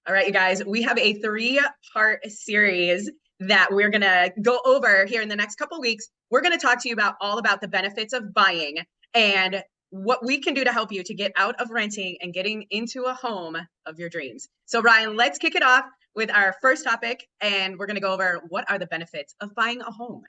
All right, you guys, we have a 3-part series that we're going to go over here in the next couple of weeks. We're going to talk to you about all about the benefits of buying and what we can do to help you to get out of renting and getting into a home of your dreams. So Ryan, let's kick it off with our first topic, and we're going to go over what are the benefits of buying a home.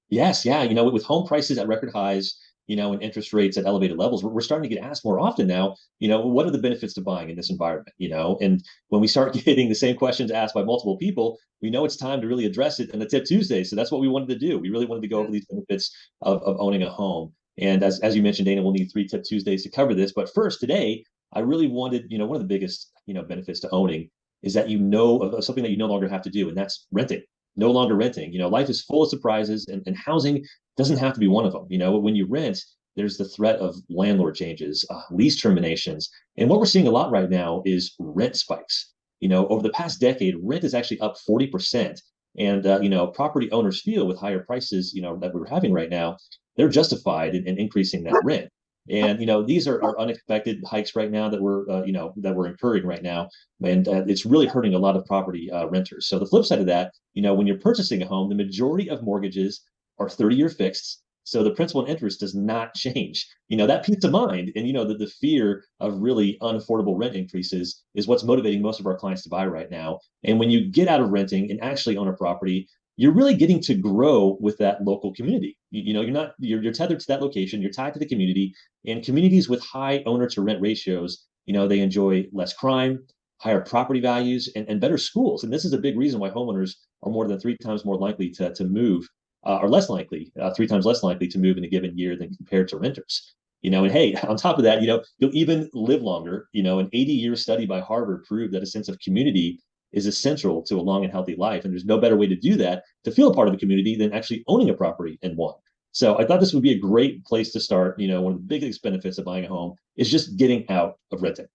Yes, yeah. With home prices at record highs, and interest rates at elevated levels, we're starting to get asked more often now, what are the benefits to buying in this environment, And when we start getting the same questions asked by multiple people, we know it's time to really address it in the Tip Tuesday. So that's what we wanted to do. We really wanted to go over these benefits of owning a home. And as you mentioned, Dana, we'll need 3 Tip Tuesdays to cover this. But first, today, I really wanted, one of the biggest, benefits to owning is that of something that you no longer have to do, and that's renting. No longer renting. Life is full of surprises, and housing doesn't have to be one of them. When you rent, there's the threat of landlord changes, lease terminations. And what we're seeing a lot right now is rent spikes. Over the past decade, rent is actually up 40%. And, property owners feel with higher prices, that we're having right now, they're justified in increasing that rent. And these are unexpected hikes right now that we're incurring right now, and it's really hurting a lot of property renters. So the flip side of that, when you're purchasing a home, the majority of mortgages are 30-year fixed, so the principal and interest does not change. That peace of mind, and the fear of really unaffordable rent increases is what's motivating most of our clients to buy right now. And when you get out of renting and actually own a property, you're really getting to grow with that local community. You're tethered to that location, you're tied to the community, and communities with high owner to rent ratios, they enjoy less crime, higher property values, and better schools. And this is a big reason why homeowners are more than 3 times more likely to move, or less likely, 3 times less likely to move in a given year than compared to renters. And hey, on top of that, you'll even live longer. An 80-year study by Harvard proved that a sense of community is essential to a long and healthy life. And there's no better way to do that, to feel a part of the community, than actually owning a property in one. So I thought this would be a great place to start. One of the biggest benefits of buying a home is just getting out of renting.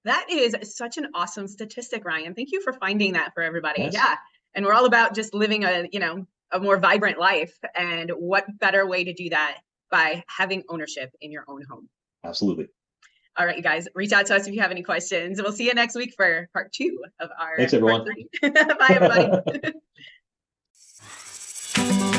That is such an awesome statistic, Ryan. Thank you for finding that for everybody. Yes. Yeah. And we're all about just living a more vibrant life. And what better way to do that by having ownership in your own home? Absolutely. All right, you guys, reach out to us if you have any questions. We'll see you next week for part 2 of our Thanks, everyone. Bye, everybody.